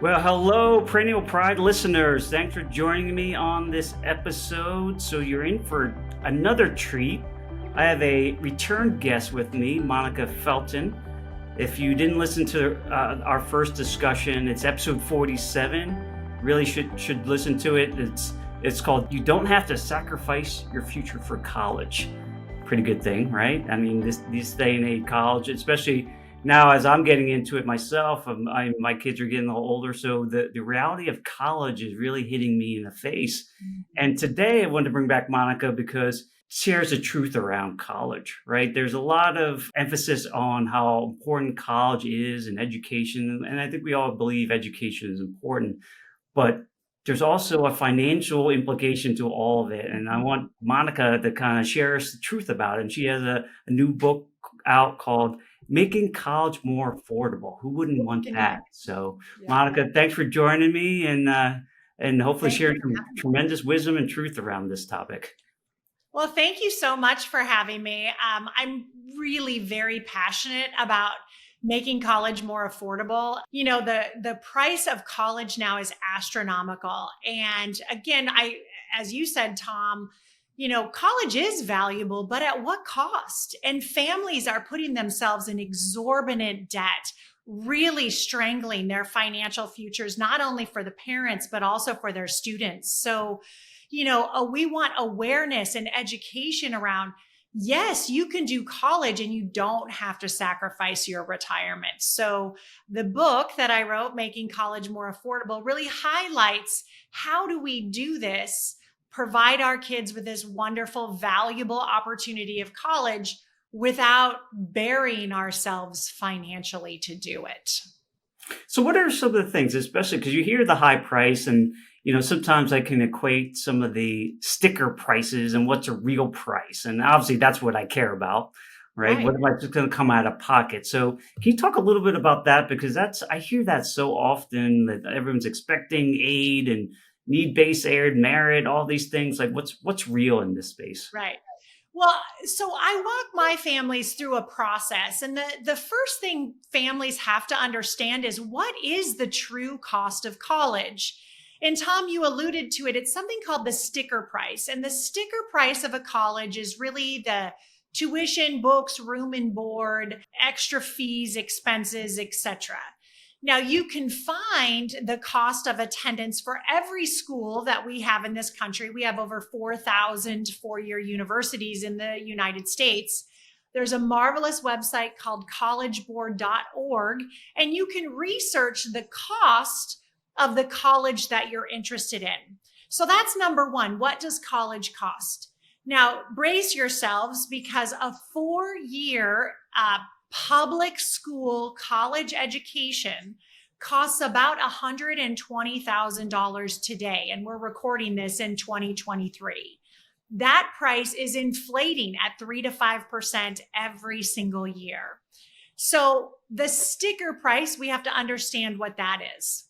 Well, hello, Perennial Pride listeners. Thanks for joining me on this episode. So, you're in for another treat. I have a return guest with me, Monica Felton. If you didn't listen to our first discussion, it's episode 47. Really should listen to it. It's called "You Don't Have to Sacrifice Your Future for College." Pretty good thing, right? I mean, this day and age, college, especially now as I'm getting into it myself, my kids are getting a little older, so the reality of college is really hitting me in the face. And today I wanted to bring back Monica because she shares the truth around college, right? There's a lot of emphasis on how important college is and education, and I think we all believe education is important, but there's also a financial implication to all of it. And I want Monica to kind of share us the truth about it. And she has a new book out called Making College More Affordable. Who wouldn't want that? So, Yeah. Monica, thanks for joining me and hopefully Thank you sharing for some having me. tremendous wisdom and truth around this topic. Well, thank you so much for having me. I'm really very passionate about making college more affordable. You know, the price of college now is astronomical. And again, as you said, Tom, you know, college is valuable, but at what cost? And families are putting themselves in exorbitant debt, really strangling their financial futures, not only for the parents, but also for their students. So, you know, we want awareness and education around, yes, you can do college and you don't have to sacrifice your retirement. So the book that I wrote, Making College More Affordable, really highlights how do we do this, provide our kids with this wonderful, valuable opportunity of college without burying ourselves financially to do it. So, what are some of the things, especially because you hear the high price, and sometimes I can equate some of the sticker prices and what's a real price, and obviously that's what I care about, right? Right. What am I just going to come out of pocket? So, can you talk a little bit about that? Because I hear that so often that everyone's expecting aid and need-based aid, merit, all these things. Like, what's real in this space? Right. Well, so I walk my families through a process. And the first thing families have to understand is what is the true cost of college? And Tom, you alluded to it. It's something called the sticker price. And the sticker price of a college is really the tuition, books, room and board, extra fees, expenses, etc. Now, you can find the cost of attendance for every school that we have in this country. We have over 4,000 four-year universities in the United States. There's a marvelous website called collegeboard.org, and you can research the cost of the college that you're interested in. So that's number one. What does college cost? Now, brace yourselves because a four-year public school college education costs about $120,000 today. And we're recording this in 2023. That price is inflating at 3 to 5% every single year. So the sticker price, we have to understand what that is.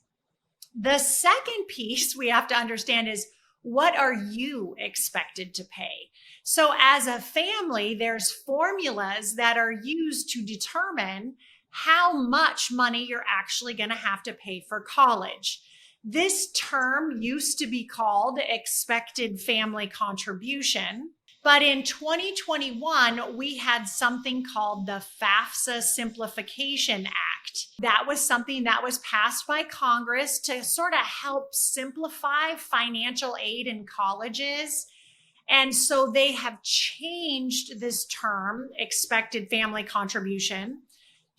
The second piece we have to understand is, what are you expected to pay? So as a family, there's formulas that are used to determine how much money you're actually going to have to pay for college. This term used to be called expected family contribution. But in 2021, we had something called the FAFSA Simplification Act. That was something that was passed by Congress to sort of help simplify financial aid in colleges. And so they have changed this term, expected family contribution,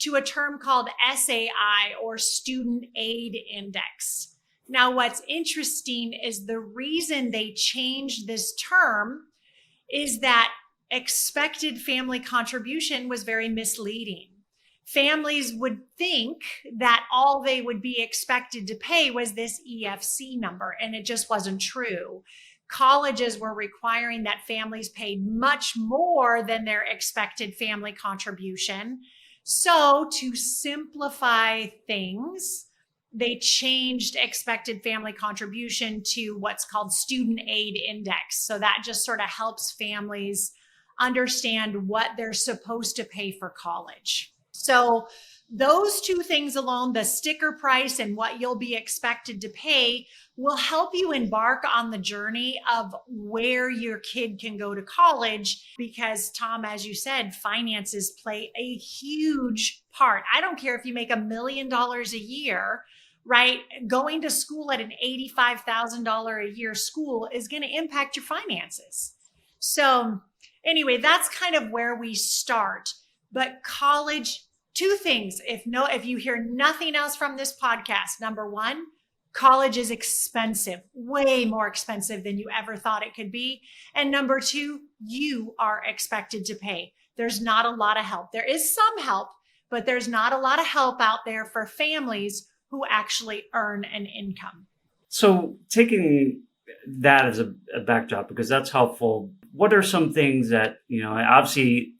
to a term called SAI, or Student Aid Index. Now, what's interesting is the reason they changed this term is that expected family contribution was very misleading. Families would think that all they would be expected to pay was this EFC number, and it just wasn't true. Colleges were requiring that families paid much more than their expected family contribution. So to simplify things, they changed expected family contribution to what's called Student Aid Index. So that just sort of helps families understand what they're supposed to pay for college. So those two things alone, the sticker price and what you'll be expected to pay, will help you embark on the journey of where your kid can go to college. Because, Tom, as you said, finances play a huge part. I don't care if you make $1 million a year, right? Going to school at an $85,000 a year school is going to impact your finances. So anyway, that's kind of where we start. But college, two things. If you hear nothing else from this podcast, number one, college is expensive, way more expensive than you ever thought it could be. And number two, you are expected to pay. There's not a lot of help. There is some help, but there's not a lot of help out there for families who actually earn an income. So taking that as a backdrop, because that's helpful, what are some things that, obviously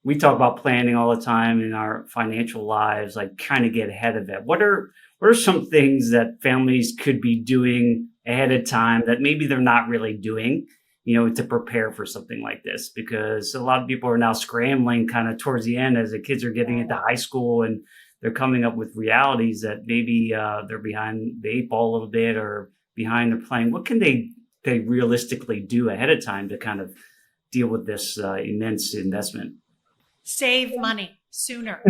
we talk about planning all the time in our financial lives, like kind of get ahead of it. What are some things that families could be doing ahead of time that maybe they're not really doing, to prepare for something like this? Because a lot of people are now scrambling kind of towards the end as the kids are getting into high school, and they're coming up with realities that maybe they're behind the 8 ball a little bit or behind the plan. What can they realistically do ahead of time to kind of deal with this immense investment? Save money sooner.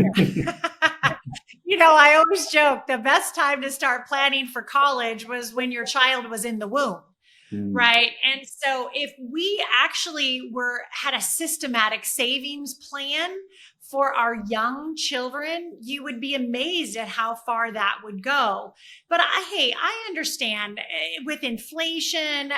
I always joke the best time to start planning for college was when your child was in the womb. Right. And so if we actually had a systematic savings plan for our young children, you would be amazed at how far that would go. But I understand with inflation,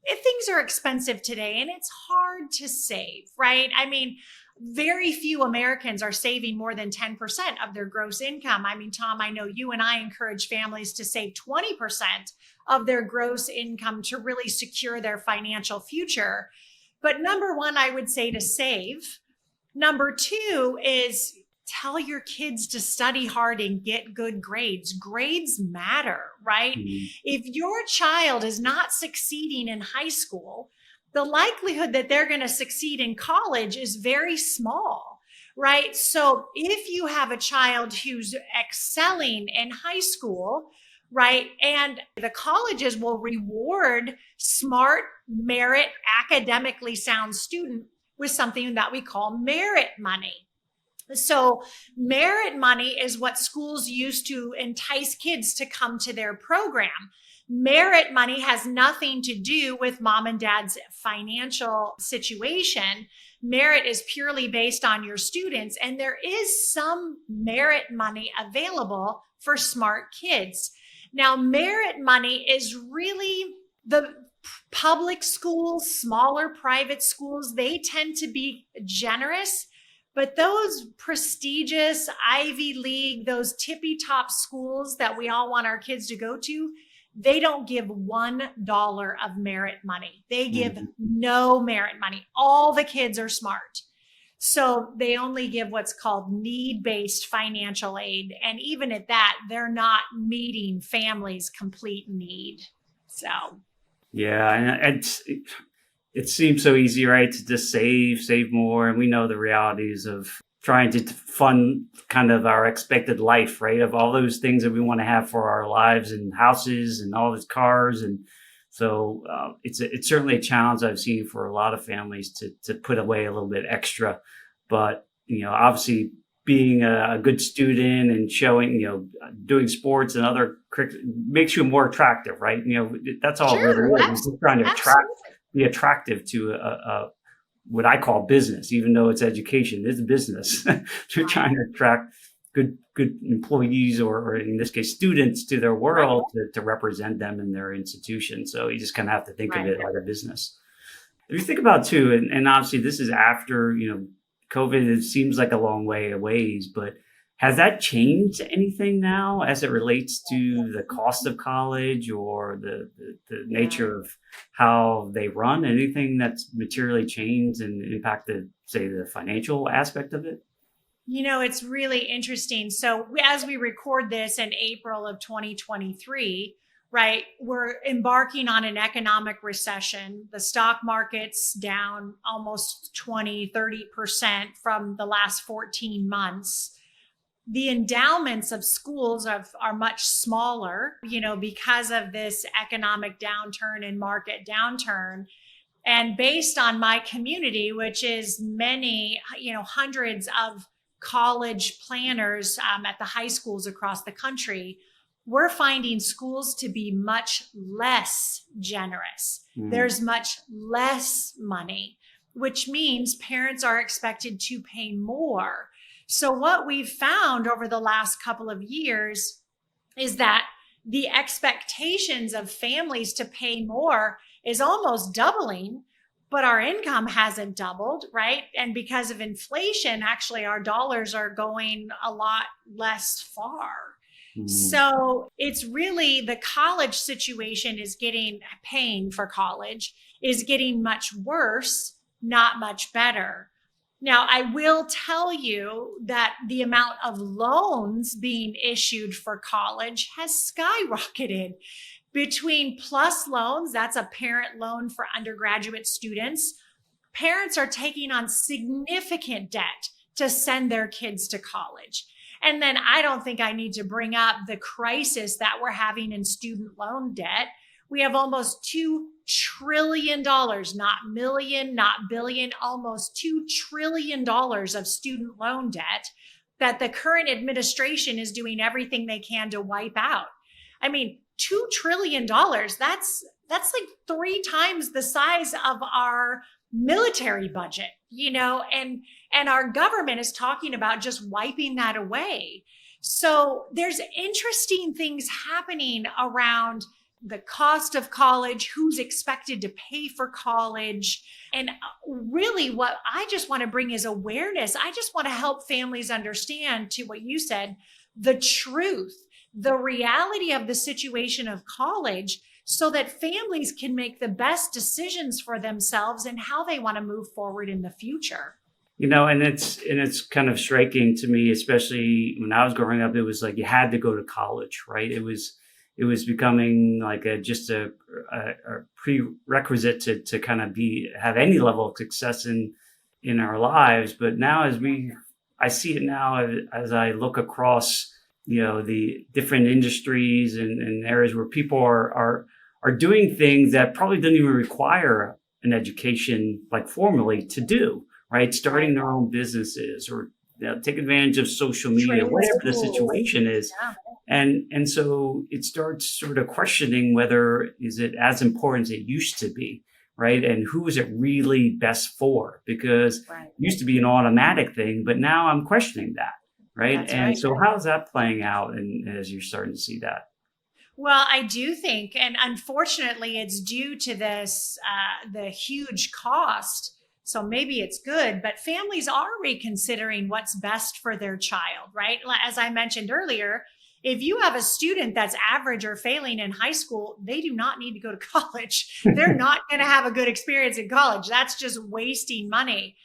if things are expensive today and it's hard to save, right? I mean, very few Americans are saving more than 10% of their gross income. I mean, Tom, I know you and I encourage families to save 20% of their gross income to really secure their financial future. But number one, I would say to save. Number two is tell your kids to study hard and get good grades. Grades matter, right? Mm-hmm. If your child is not succeeding in high school, the likelihood that they're going to succeed in college is very small, right? So if you have a child who's excelling in high school, right, and the colleges will reward smart, merit, academically sound student with something that we call merit money. So merit money is what schools use to entice kids to come to their program. Merit money has nothing to do with mom and dad's financial situation. Merit is purely based on your students, and there is some merit money available for smart kids. Now, merit money is really the public schools, smaller private schools, they tend to be generous. But those prestigious Ivy League, those tippy top schools that we all want our kids to go to, they don't give $1 of merit money. They give no merit money. All the kids are smart. So they only give what's called need-based financial aid. And even at that, they're not meeting families' complete need. So. Yeah, and it seems so easy, right? To just save more. And we know the realities of trying to fund kind of our expected life, right? Of all those things that we want to have for our lives and houses and all these cars. And so it's certainly a challenge I've seen for a lot of families to put away a little bit extra. But, obviously being a good student and showing, doing sports and other makes you more attractive, right? That's all sure, really is. Just trying to be attractive to a what I call business, even though it's education, it's business. You're trying to attract good employees or in this case, students to their world to represent them in their institution. So you just kind of have to think of it like a business. If you think about too, and obviously this is after, COVID, it seems like a long way away, but has that changed anything now as it relates to the cost of college or the nature of how they run? Anything that's materially changed and impacted, say, the financial aspect of it? It's really interesting. So as we record this in April of 2023, right? We're embarking on an economic recession. The stock market's down almost 20-30% from the last 14 months. The endowments of schools are much smaller, because of this economic downturn and market downturn. And based on my community, which is many, hundreds of college planners at the high schools across the country, we're finding schools to be much less generous. There's much less money, which means parents are expected to pay more. So what we've found over the last couple of years is that the expectations of families to pay more is almost doubling, but our income hasn't doubled, right? And because of inflation, actually our dollars are going a lot less far. So it's really the college situation paying for college is getting much worse, not much better. Now, I will tell you that the amount of loans being issued for college has skyrocketed. Between PLUS loans, that's a parent loan for undergraduate students, parents are taking on significant debt to send their kids to college. And then I don't think I need to bring up the crisis that we're having in student loan debt. We have almost $2 trillion, not million, not billion, almost $2 trillion of student loan debt that the current administration is doing everything they can to wipe out. I mean, $2 trillion, that's like 3 times the size of our military budget, and our government is talking about just wiping that away. So there's interesting things happening around the cost of college, who's expected to pay for college. And really what I just want to bring is awareness. I just want to help families understand, to what you said, the truth, the reality of the situation of college, so that families can make the best decisions for themselves and how they want to move forward in the future. And it's kind of striking to me, especially when I was growing up. It was like you had to go to college, right? It was becoming like just a prerequisite to kind of have any level of success in our lives. But now, I see it now as I look across, the different industries and areas where people are doing things that probably don't even require an education, like formally, to do, right? Starting their own businesses or take advantage of social media, whatever the situation is. Yeah. And so it starts sort of questioning whether is it as important as it used to be, right? And who is it really best for? Because it used to be an automatic thing, but now I'm questioning that, right? That's and right. so how's that playing out, and as you're starting to see that? Well, I do think, and unfortunately it's due to this, the huge cost. So maybe it's good, but families are reconsidering what's best for their child, right? As I mentioned earlier, if you have a student that's average or failing in high school, they do not need to go to college. They're not going to have a good experience in college. That's just wasting money.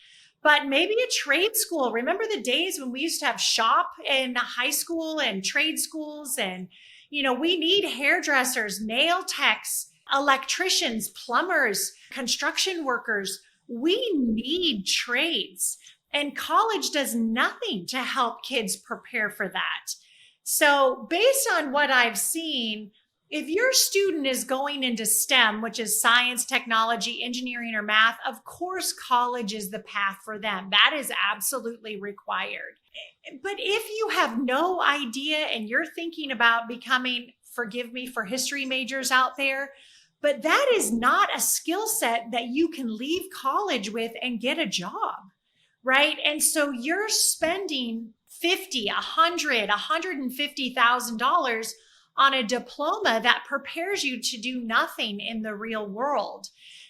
But maybe a trade school. Remember the days when we used to have shop in high school and trade schools? And, we need hairdressers, nail techs, electricians, plumbers, construction workers. We need trades. And college does nothing to help kids prepare for that. So based on what I've seen, if your student is going into STEM, which is science, technology, engineering, or math, of course, college is the path for them. That is absolutely required. But if you have no idea and you're thinking about becoming, forgive me for history majors out there, but that is not a skill set that you can leave college with and get a job, right? And so you're spending $50,000, $100,000, $150,000 on a diploma that prepares you to do nothing in the real world.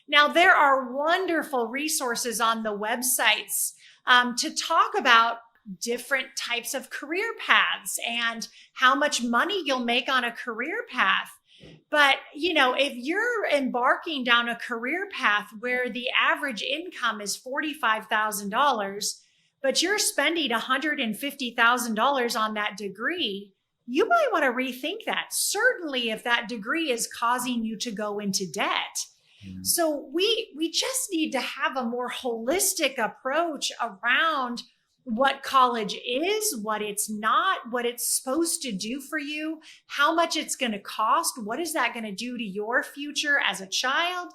Now, there are wonderful resources on the websites to talk about different types of career paths and how much money you'll make on a career path. But, if you're embarking down a career path where the average income is $45,000, but you're spending $150,000 on that degree, you might want to rethink that. Certainly, if that degree is causing you to go into debt. So we just need to have a more holistic approach around what college is, what it's not, what it's supposed to do for you, how much it's going to cost, what is that going to do to your future as a child,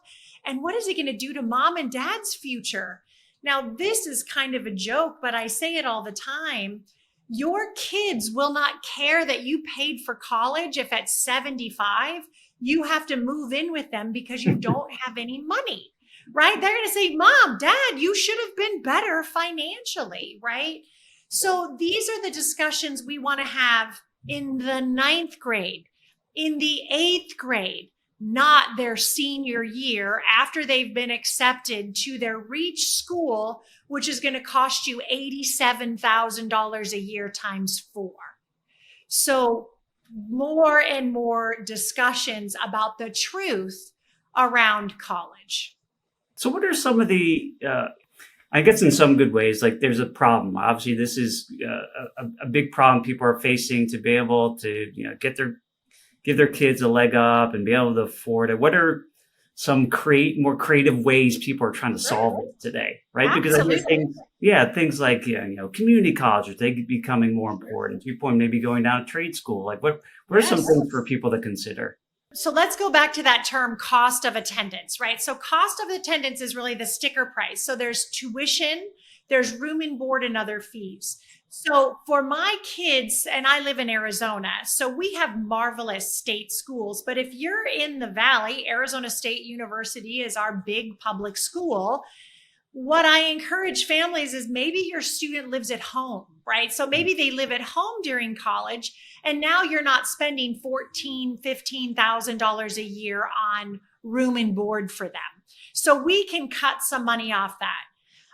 and what is it going to do to mom and dad's future? Now, this is kind of a joke, but I say it all the time. Your kids will not care that you paid for college if at 75 you have to move in with them because you don't have any money, right? They're going to say, Mom, Dad, you should have been better financially, right? So these are the discussions we want to have in the ninth grade, in the eighth grade, not their senior year after they've been accepted to their reach school, which is going to cost you $87,000 a year times 4. So more and more discussions about the truth around college. So what are some of the, I guess in some good ways, like there's a problem. Obviously, this is a big problem people are facing to be able to, give their kids a leg up and be able to afford it. What are some more creative ways people are trying to solve it today, right? Absolutely. Because I think things like, community colleges, they could be becoming more important. To your point, maybe going down to trade school. Like what are some things for people to consider? So let's go back to that term cost of attendance, right? So cost of attendance is really the sticker price. So there's tuition, there's room and board and other fees. So for my kids, and I live in Arizona, so we have marvelous state schools. But if you're in the Valley, Arizona State University is our big public school. What I encourage families is maybe your student lives at home, right? So maybe they live at home during college, and now you're not spending $14,000, $15,000 a year on room and board for them. So we can cut some money off that.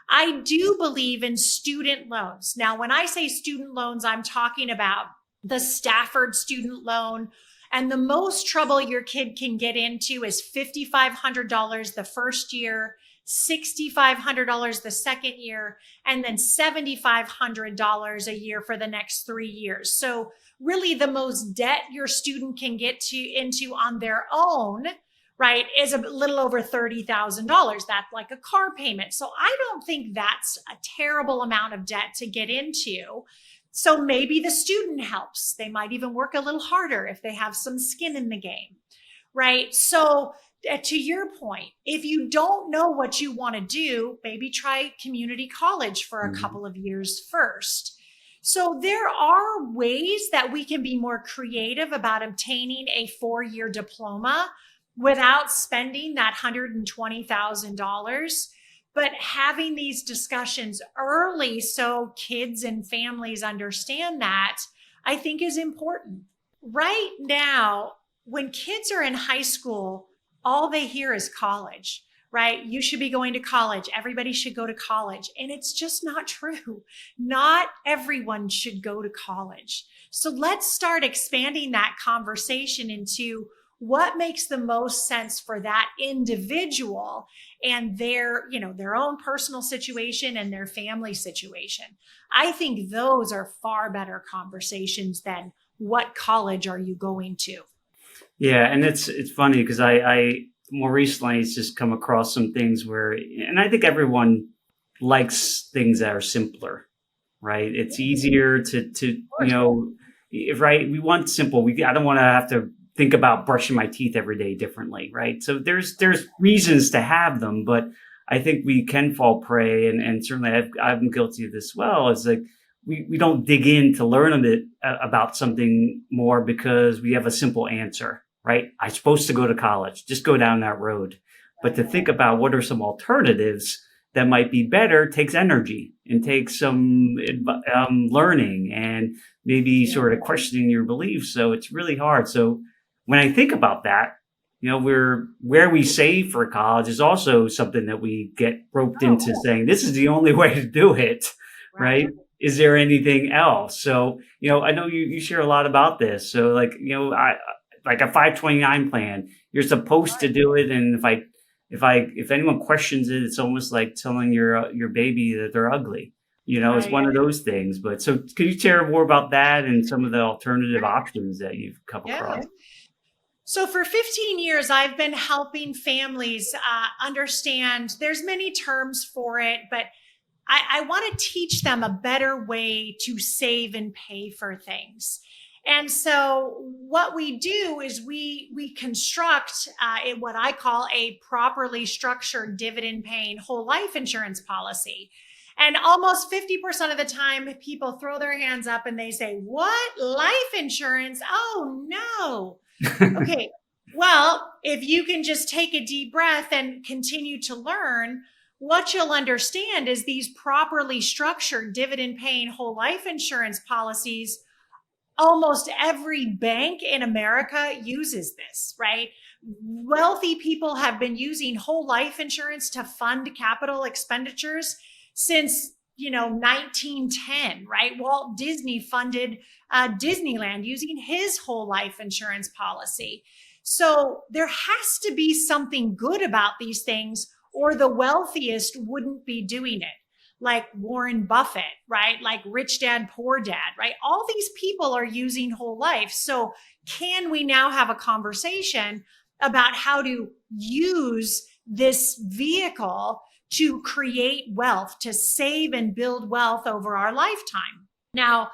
I do believe in student loans. Now, when I say student loans, I'm talking about the Stafford student loan. And the most trouble your kid can get into is $5,500 the first year, $6,500 the second year, and then $7,500 a year for the next 3 years. So really the most debt your student can get into on their own, right, is a little over $30,000. That's like a car payment. So I don't think that's a terrible amount of debt to get into. So maybe the student helps. They might even work a little harder if they have some skin in the game, right? So to your point, if you don't know what you want to do, maybe try community college for a couple of years first. So there are ways that we can be more creative about obtaining a 4-year diploma without spending that $120,000, but having these discussions early so kids and families understand that, I think is important. Right now, when kids are in high school, all they hear is college, right? You should be going to college. Everybody should go to college. And it's just not true. Not everyone should go to college. So let's start expanding that conversation into what makes the most sense for that individual and their own personal situation and their family situation. I think those are far better conversations than what college are you going to? Yeah. And it's funny because I more recently it's just come across some things where, and I think everyone likes things that are simpler, right? It's easier to right. We want simple. I don't want to have to think about brushing my teeth every day differently, right? So there's reasons to have them, but I think we can fall prey, and certainly I've been guilty of this as well. It's like we don't dig in to learn a bit about something more because we have a simple answer, right? I'm supposed to go to college, just go down that road. But to think about what are some alternatives that might be better takes energy and takes some learning and maybe sort of questioning your beliefs. So it's really hard. So when I think about that, where we save for college is also something that we get roped into saying, this is the only way to do it, right? Is there anything else? So, I know you share a lot about this. So like a 529 plan, you're supposed to do it. And if anyone questions it, it's almost like telling your baby that they're ugly. It's Right. one of those things. But so could you share more about that and some of the alternative options that you've come Yeah. across? So for 15 years, I've been helping families understand there's many terms for it, but I want to teach them a better way to save and pay for things. And so what we do is we construct what I call a properly structured dividend paying whole life insurance policy. And almost 50% of the time, people throw their hands up and they say, "What? Life insurance? Oh, no." Okay. Well, if you can just take a deep breath and continue to learn, what you'll understand is these properly structured dividend paying whole life insurance policies, almost every bank in America uses this, right? Wealthy people have been using whole life insurance to fund capital expenditures since 1910, right? Walt Disney funded Disneyland using his whole life insurance policy. So there has to be something good about these things, or the wealthiest wouldn't be doing it. Like Warren Buffett, right? Like Rich Dad, Poor Dad, right? All these people are using whole life. So can we now have a conversation about how to use this vehicle to create wealth, to save and build wealth over our lifetime? Now,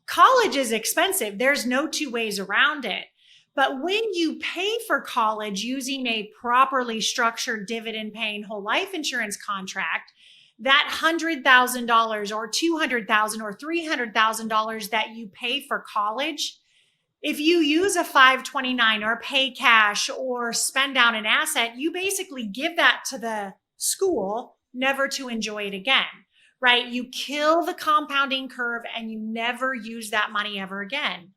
college is expensive. There's no two ways around it. But when you pay for college using a properly structured dividend paying whole life insurance contract, that $100,000 or $200,000 or $300,000 that you pay for college, if you use a 529 or pay cash or spend down an asset, you basically give that to the school, never to enjoy it again, right? You kill the compounding curve and you never use that money ever again.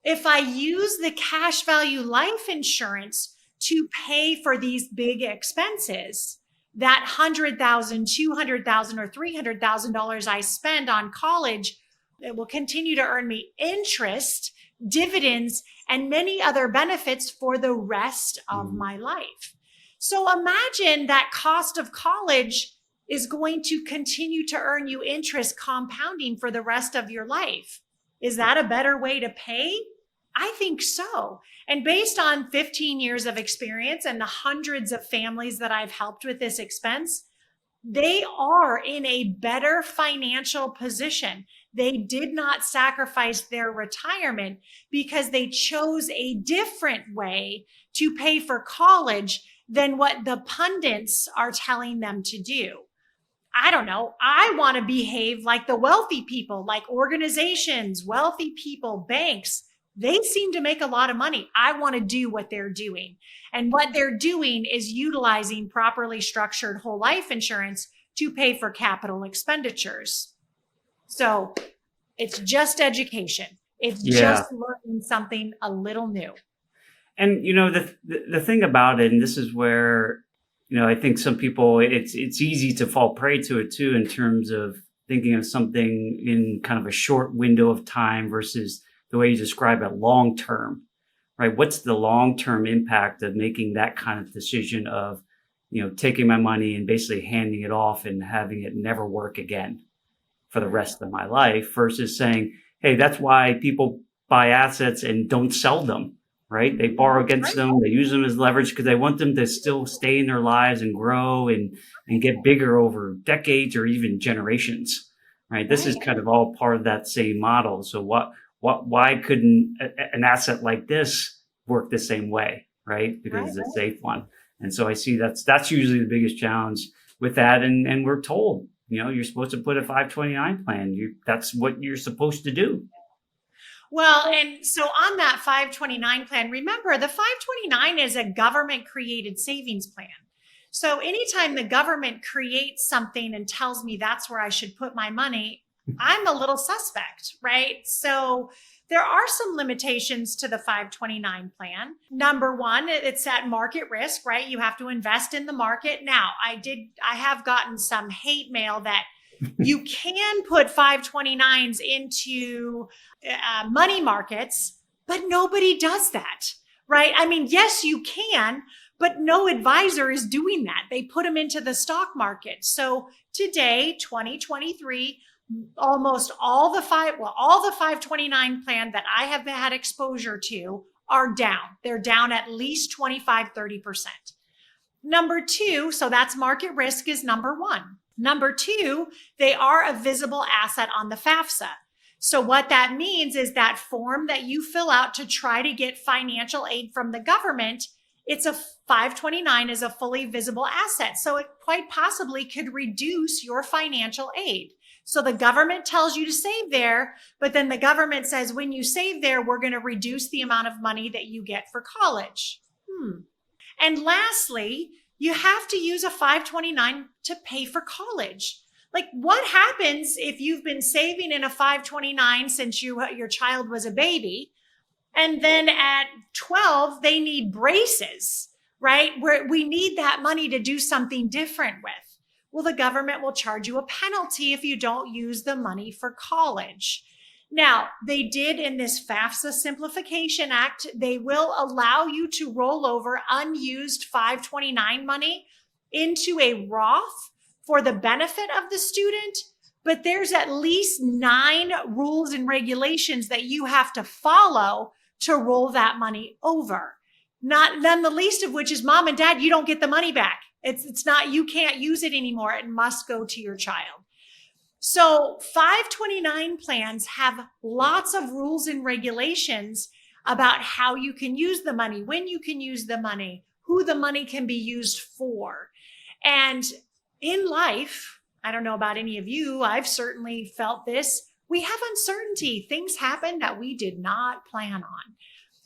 If I use the cash value life insurance to pay for these big expenses, that $100,000, $200,000, or $300,000 I spend on college, it will continue to earn me interest, dividends, and many other benefits for the rest of my life. So imagine that cost of college is going to continue to earn you interest compounding for the rest of your life. Is that a better way to pay? I think so. And based on 15 years of experience and the hundreds of families that I've helped with this expense, they are in a better financial position. They did not sacrifice their retirement because they chose a different way to pay for college than what the pundits are telling them to do. I don't know. I want to behave like the wealthy people, like organizations, wealthy people, banks. They seem to make a lot of money. I want to do what they're doing. And what they're doing is utilizing properly structured whole life insurance to pay for capital expenditures. So it's just education. It's just learning something a little new. And the thing about it, and this is where I think some people it's easy to fall prey to it too, in terms of thinking of something in kind of a short window of time versus the way you describe it long term, right? What's the long term impact of making that kind of decision of taking my money and basically handing it off and having it never work again for the rest of my life, versus saying, hey, that's why people buy assets and don't sell them. Right? They borrow against them. They use them as leverage because they want them to still stay in their lives and grow and get bigger over decades or even generations. Right? This is kind of all part of that same model. So why couldn't an asset like this work the same way? Right? Because it's a safe one. And so I see that's usually the biggest challenge with that. And we're told, you're supposed to put a 529 plan. That's what you're supposed to do. Well, and so on that 529 plan, remember the 529 is a government created savings plan. So anytime the government creates something and tells me that's where I should put my money, I'm a little suspect, right? So there are some limitations to the 529 plan. Number one, it's at market risk, right? You have to invest in the market. Now, I have gotten some hate mail that you can put 529s into money markets, but nobody does that, right? I mean, yes, you can, But no advisor is doing that. They put them into the stock market. So today, 2023, almost all the 529 plan that I have had exposure to are down. They're down at least 25, 30%. Number two, so that's market risk is number one. Number two, they are a visible asset on the FAFSA. So what that means is that form that you fill out to try to get financial aid from the government, it's a 529 is a fully visible asset. So it quite possibly could reduce your financial aid. So the government tells you to save there, but then the government says, when you save there, we're going to reduce the amount of money that you get for college. And lastly, you have to use a 529 to pay for college. Like, what happens if you've been saving in a 529 since your child was a baby, and then at 12, they need braces, right? Where we need that money to do something different with. Well, the government will charge you a penalty if you don't use the money for college. Now, they did in this FAFSA Simplification Act, they will allow you to roll over unused 529 money into a Roth for the benefit of the student, but there's at least 9 rules and regulations that you have to follow to roll that money over. None the least of which is, mom and dad, you don't get the money back. It's not, you can't use it anymore. It must go to your child. So 529 plans have lots of rules and regulations about how you can use the money, when you can use the money, who the money can be used for. And in life, I don't know about any of you, I've certainly felt this. We have uncertainty. Things happen that we did not plan on.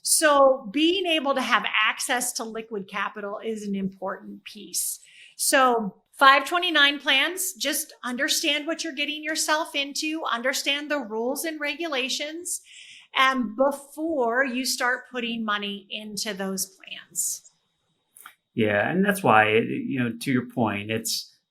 So being able to have access to liquid capital is an important piece. So 529 plans, just understand what you're getting yourself into, understand the rules and regulations, and before you start putting money into those plans. Yeah, and that's why, to your point,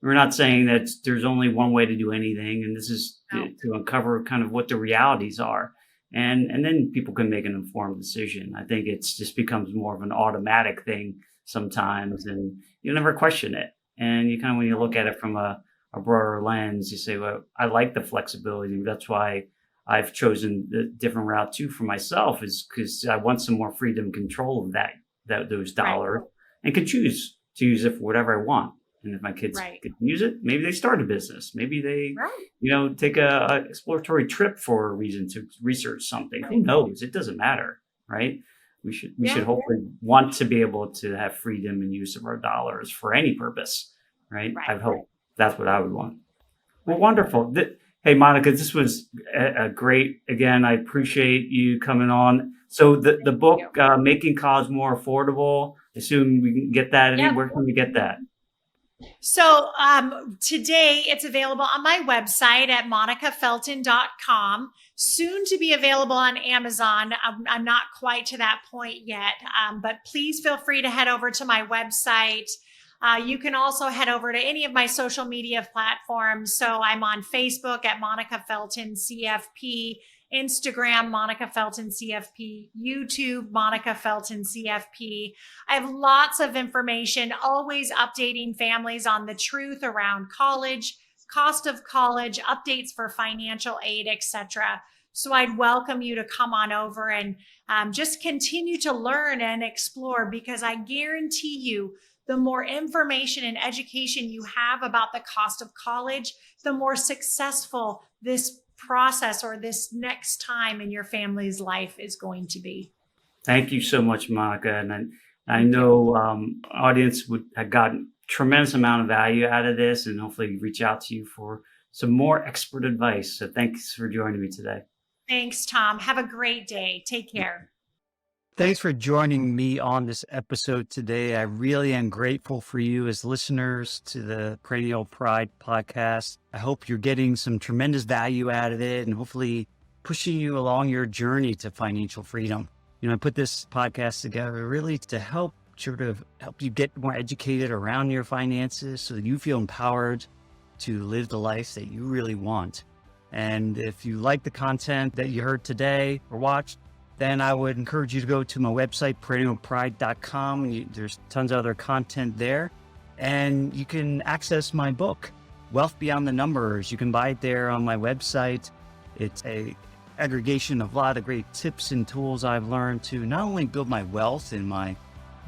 we're not saying that there's only one way to do anything, and this is to uncover kind of what the realities are. And then people can make an informed decision. I think it's just becomes more of an automatic thing sometimes, and you never question it. And you kind of, when you look at it from a broader lens, you say, well, I like the flexibility. That's why I've chosen the different route too for myself, is because I want some more freedom and control of those dollars, and can choose to use it for whatever I want. And if my kids can use it, maybe they start a business. Maybe they, take a exploratory trip for a reason to research something. Who knows? It doesn't matter, right? We should hopefully want to be able to have freedom and use of our dollars for any purpose, right? I hope that's what I would want. Well, wonderful. Hey, Monica, this was a great, again, I appreciate you coming on. So the book, Making College More Affordable, I assume we can get that. Where can we get that? So today it's available on my website at monicafelton.com, soon to be available on Amazon. I'm not quite to that point yet, but please feel free to head over to my website. You can also head over to any of my social media platforms. So I'm on Facebook at Monica Felton CFP, Instagram, Monica Felton CFP, YouTube, Monica Felton CFP. I have lots of information, always updating families on the truth around college, cost of college, updates for financial aid, etc. So I'd welcome you to come on over and just continue to learn and explore, because I guarantee you, the more information and education you have about the cost of college, the more successful this process or this next time in your family's life is going to be. Thank you so much, Monica. And I know audience would have gotten tremendous amount of value out of this, and hopefully reach out to you for some more expert advice. So thanks for joining me today. Thanks, Tom. Have a great day. Take care. Thanks for joining me on this episode today. I really am grateful for you as listeners to the Perennial Pride podcast. I hope you're getting some tremendous value out of it, and hopefully pushing you along your journey to financial freedom. I put this podcast together really to help you get more educated around your finances so that you feel empowered to live the life that you really want. And if you like the content that you heard today or watched, then I would encourage you to go to my website, perennialpride.com. There's tons of other content there. And you can access my book, Wealth Beyond the Numbers. You can buy it there on my website. It's a aggregation of a lot of great tips and tools I've learned to not only build my wealth in my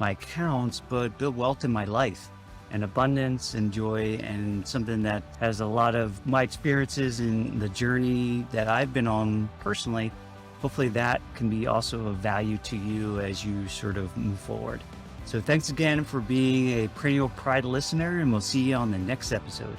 accounts, but build wealth in my life and abundance and joy, and something that has a lot of my experiences in the journey that I've been on personally. Hopefully that can be also of value to you as you sort of move forward. So thanks again for being a Perennial Pride listener, and we'll see you on the next episode.